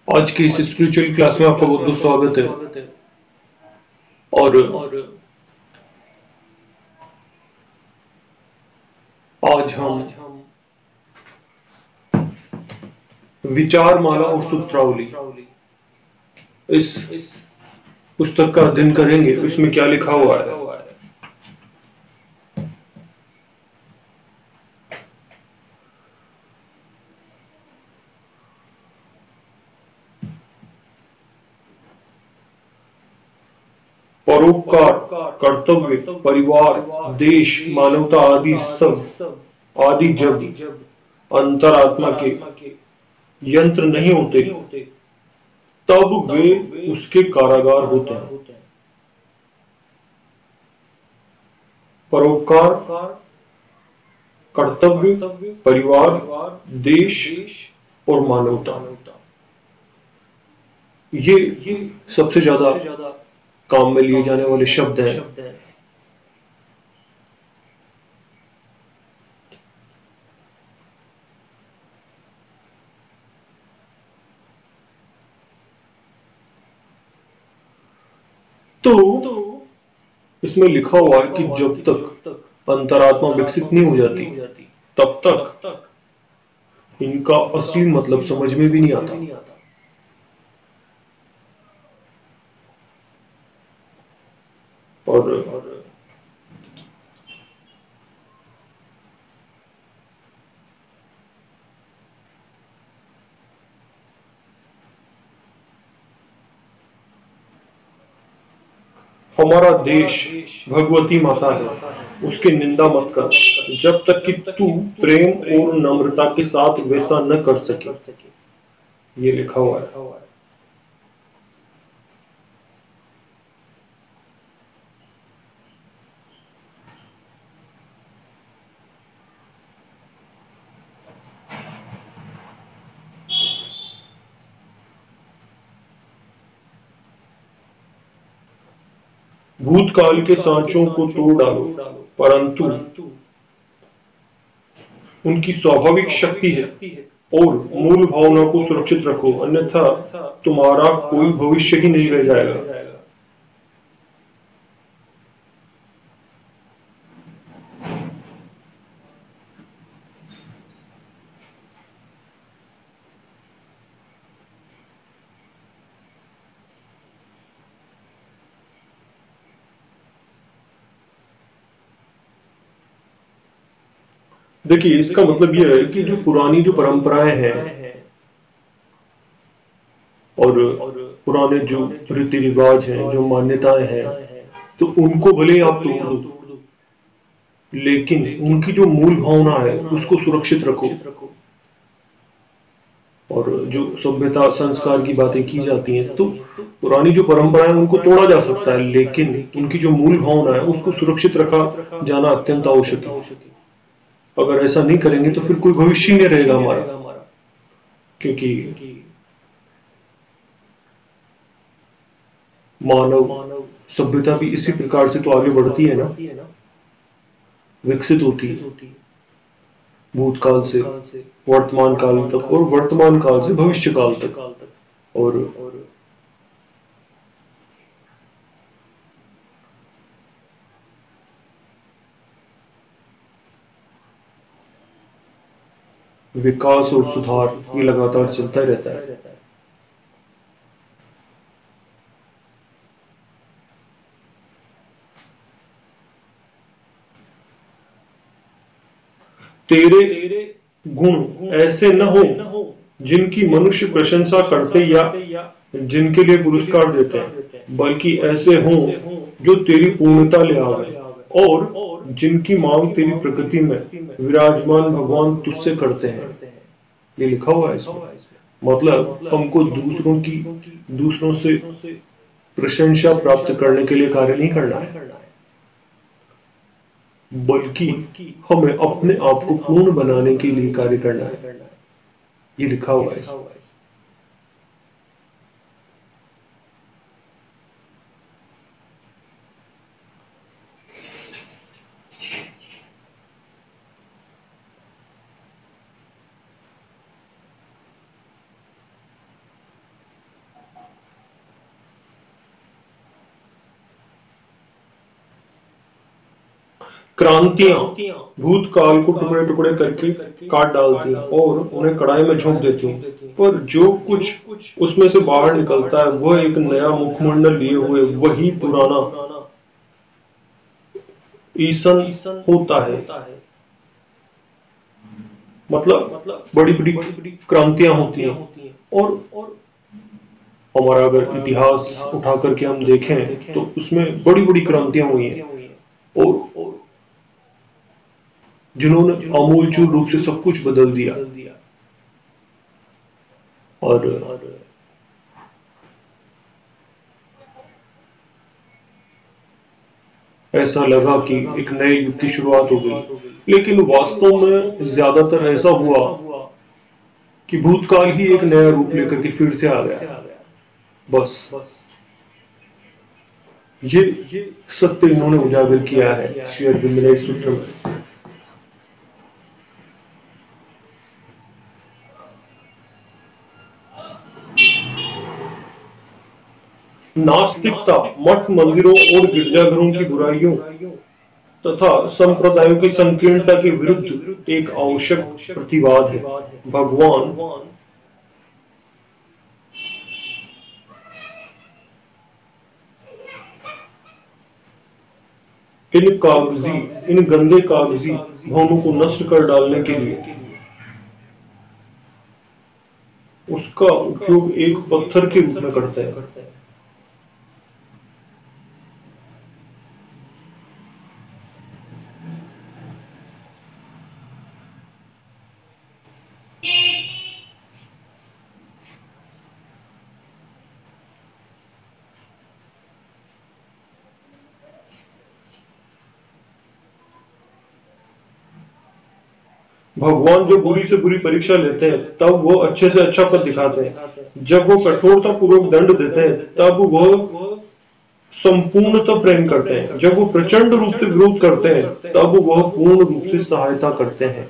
आज की इस स्पिरिचुअल क्लास में आपका बहुत बहुत स्वागत है। और आज हम विचार माला और सूत्रावली इस पुस्तक का अध्ययन करेंगे। इसमें क्या लिखा हुआ है। परोपकार, कर्तव्य, परिवार, देश, मानवता आदि सब आदि जब अंतरात्मा के यंत्र नहीं होते तब वे उसके कारागार होते हैं। परोपकार, कर्तव्य, परिवार, देश और मानवता, ये सबसे ज्यादा काम में लिए जाने वाले शब्द हैं। तो इसमें लिखा हुआ है कि जब तक अंतरात्मा विकसित नहीं हो जाती तब तक इनका असली मतलब समझ में भी नहीं आता। और हमारा देश भगवती माता है, उसकी निंदा मत कर जब तक कि तू प्रेम और नम्रता के साथ वैसा न कर सके। ये लिखा हुआ है। भूतकाल के सांचों को तोड़ डालो, परंतु उनकी स्वाभाविक शक्ति है और मूल भावना को सुरक्षित रखो, अन्यथा तुम्हारा कोई भविष्य ही नहीं रह जाएगा। देखिए, इसका मतलब यह है कि जो पुरानी जो परंपराएं हैं और पुराने जो रीति रिवाज हैं, जो मान्यताएं हैं, तो उनको भले ही आप तोड़ दो, लेकिन उनकी जो मूल भावना है उसको सुरक्षित रखो। और जो सभ्यता संस्कार की बातें की जाती हैं, तो पुरानी जो परंपराएं उनको तोड़ा जा सकता है, लेकिन उनकी जो मूल भावना है उसको सुरक्षित रखा जाना अत्यंत आवश्यक है। अगर ऐसा नहीं करेंगे तो फिर कोई भविष्य नहीं रहेगा हमारा, क्योंकि मानव सभ्यता भी इसी प्रकार से तो आगे बढ़ती है ना, विकसित होती है भूतकाल से वर्तमान काल तक और वर्तमान काल से भविष्य काल तक। और विकास और सुधार ये लगातार चलता ही रहता है। तेरे गुण ऐसे न हो जिनकी मनुष्य प्रशंसा करते या जिनके लिए पुरस्कार देते हैं, बल्कि ऐसे हों जो तेरी पूर्णता ले आवे और जिनकी मांग तेरी प्रकृति में विराजमान भगवान तुझसे करते हैं। ये लिखा हुआ है इसमें। मतलब हमको दूसरों से प्रशंसा प्राप्त करने के लिए कार्य नहीं करना है, बल्कि हमें अपने आप को पूर्ण बनाने के लिए कार्य करना है। ये लिखा हुआ है इसमें। क्रांतियां भूतकाल को टुकड़े टुकड़े करके काट डालती हैं और उन्हें कढ़ाई में झोंक देती हैं, पर जो कुछ उसमें से बाहर निकलता है वह एक नया मुखमंडल लिए हुए वही पुराना ईसन होता है। मतलब बड़ी बड़ी क्रांतियां होती हैं, और हमारा अगर इतिहास उठा करके हम देखें तो उसमें बड़ी बड़ी क्रांतियां हुई हैं, और जिन्होंने आमूलचूल रूप से सब कुछ बदल दिया। और ऐसा लगा कि एक नए युग की शुरुआत हो गई, लेकिन वास्तव में ज्यादातर ऐसा हुआ कि भूतकाल ही एक नया रूप लेकर के फिर से आ गया। बस ये सत्य इन्होंने उजागर किया है श्री अरविंद ने इस सूत्र में। नास्तिकता मठ मंदिरों और गिरजाघरों की बुराइयों तथा संप्रदायों की संकीर्णता के विरुद्ध एक आवश्यक प्रतिवाद है। भगवान इन गंदे कागजी भवनों को नष्ट कर डालने के लिए उसका उपयोग एक पत्थर के रूप में करते हैं। भगवान जो बुरी से बुरी परीक्षा लेते हैं तब वो अच्छे से अच्छा पद दिखाते हैं। जब वो कठोरता पूर्वक दंड देते हैं तब वो संपूर्णतः प्रेम करते हैं। जब वो प्रचंड रूप से विरोध करते हैं तब वह पूर्ण रूप से सहायता करते हैं।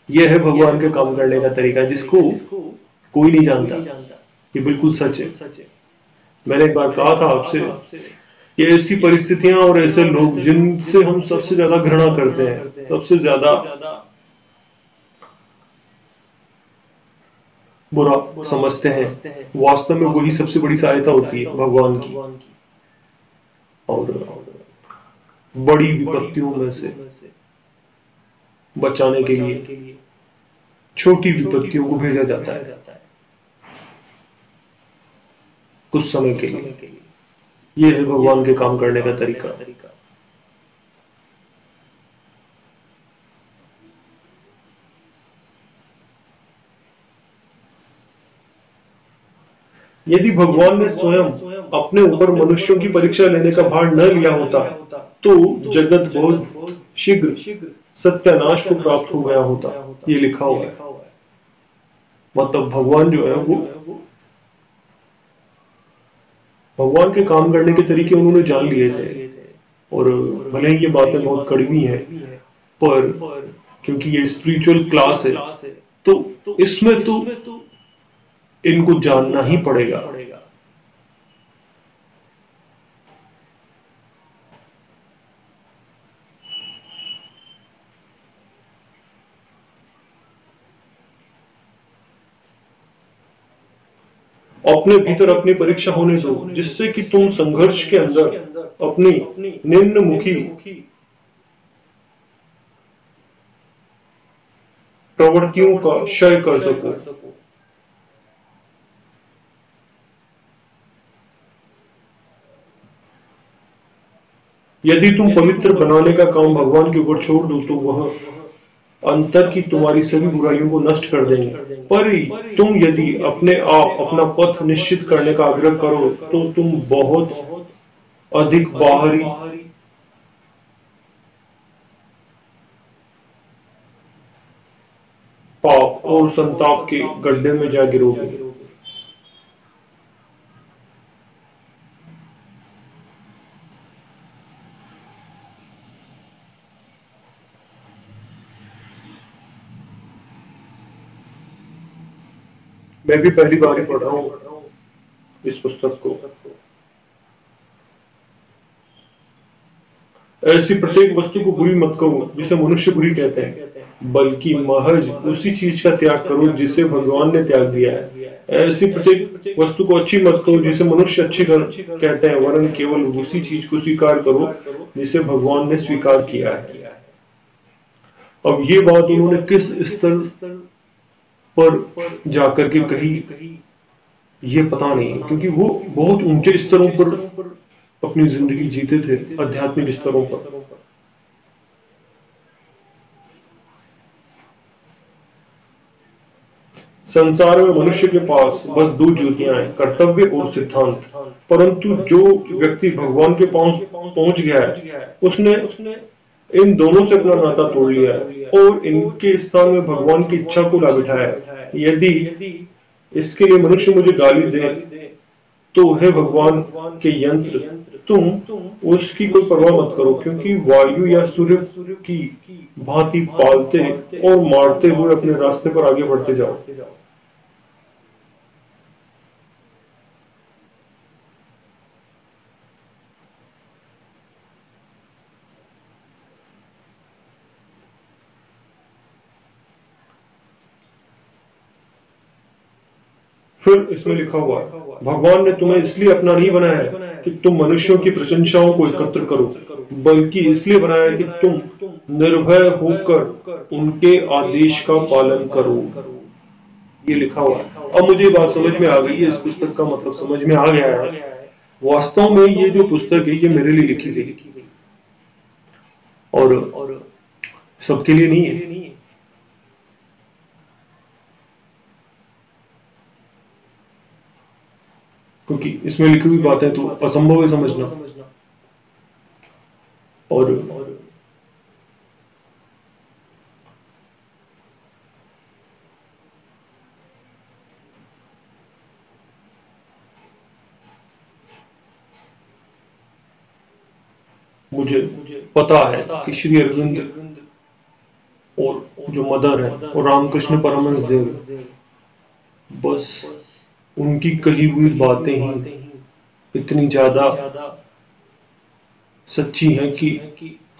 यह है भगवान के काम करने का तरीका, जिसको कोई नहीं जानता। ये बिल्कुल सच है। मैंने एक बार कहा था आपसे कि ऐसी परिस्थितियां और ऐसे लोग जिनसे हम सबसे ज्यादा घृणा करते हैं, सबसे ज्यादा बुरा समझते हैं, वास्तव में वही सबसे बड़ी सहायता होती है भगवान की। और बड़ी विपत्तियों में से बचाने के लिए छोटी विपत्तियों को भेजा जाता है कुछ समय के लिए। यह है भगवान के काम करने का तरीका। यदि भगवान ने स्वयं अपने ऊपर मनुष्यों की परीक्षा लेने का भार न लिया होता तो जगत बहुत शीघ्र सत्यानाश को प्राप्त हो गया होता। ये लिखा हुआ है। मतलब भगवान जो है वो भगवान के काम करने के तरीके उन्होंने जान लिए थे। और भले ही ये बातें बहुत कड़वी हैं, पर क्योंकि ये स्पिरिचुअल क्लास है तो इसमें तो इनको जानना ही पड़ेगा। अपने भीतर अपनी परीक्षा होने दो, जिससे कि तुम संघर्ष के अंदर अपनी निम्नमुखी प्रवृत्तियों का क्षय कर सको। यदि तुम पवित्र बनाने का काम भगवान के ऊपर छोड़ दो तो वह अंतर की तुम्हारी सभी बुराइयों को नष्ट कर देंगे। पर तुम यदि अपने आप अपना पथ निश्चित करने का आग्रह करो तो तुम बहुत अधिक बाहरी पाप और संताप के गड्ढे में जा गिरोगे। मैं भी पहली बार ही पढ़ रहा हूं इस पुस्तक को। ऐसी प्रत्येक वस्तु को बुरी मत कहो जिसे मनुष्य बुरी कहते हैं, बल्कि महज उसी चीज का त्याग करो जिसे भगवान ने त्याग दिया है। ऐसी प्रत्येक वस्तु को अच्छी मत कहो जिसे मनुष्य अच्छी कहते हैं, वरन केवल उसी चीज को स्वीकार करो जिसे भगवान ने स्वीकार किया है। अब ये बात उन्होंने किस स्तर पर जाकर के कही ये पता नहीं, क्योंकि वो बहुत ऊंचे स्तरों पर अपनी जिंदगी जीते थे, आध्यात्मिक स्तरों पर। संसार में मनुष्य के पास बस दो ज्योतियां हैं, कर्तव्य और सिद्धांत। परंतु जो व्यक्ति भगवान के पास पहुंच गया है, उसने इन दोनों से अपना नाता तोड़ लिया है और इनके स्थान में भगवान की इच्छा को ला बिठाया है। यदि इसके लिए मनुष्य मुझे गाली दे तो हे भगवान के यंत्र, तुम उसकी कोई परवाह मत करो, क्योंकि वायु या सूर्य की भांति पालते और मारते हुए अपने रास्ते पर आगे बढ़ते जाओ। फिर इसमें लिखा हुआ है, भगवान ने तुम्हें इसलिए अपना नहीं बनाया है कि तुम मनुष्यों की प्रशंसाओं को एकत्र करो, बल्कि इसलिए बनाया है कि तुम निर्भय होकर उनके आदेश का पालन करो। ये लिखा हुआ है। अब मुझे बात समझ में आ गई है, इस पुस्तक का मतलब समझ में आ गया है। वास्तव में ये जो पुस्तक है ये मेरे लिए लिखी गई और सबके लिए नहीं है, क्योंकि इसमें लिखी हुई बातें तो असंभव है समझना। और मुझे पता है कि श्री अरविंद और जो मदर है और रामकृष्ण परमहंस देव, बस उनकी कही हुई बातें ही इतनी ज्यादा सच्ची हैं कि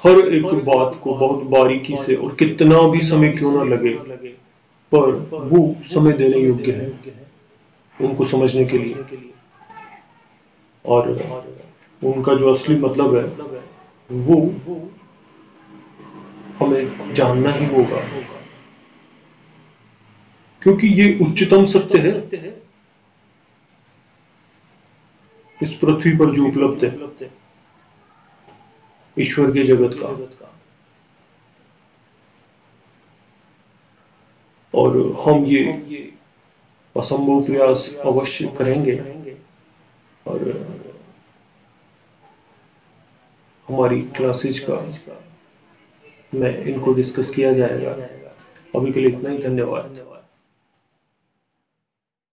हर एक बात को बहुत बारीकी से और कितना भी समय क्यों ना लगे, पर वो समय देने योग्य है उनको समझने के लिए। और उनका जो असली मतलब है वो हमें जानना ही होगा, क्योंकि ये उच्चतम सत्य है इस पृथ्वी पर जो उपलब्ध है ईश्वर के जगत का। और हम ये असंभव प्रयास अवश्य करेंगे और हमारी क्लासेज का में इनको डिस्कस किया जाएगा। अभी के लिए इतना ही, धन्यवाद।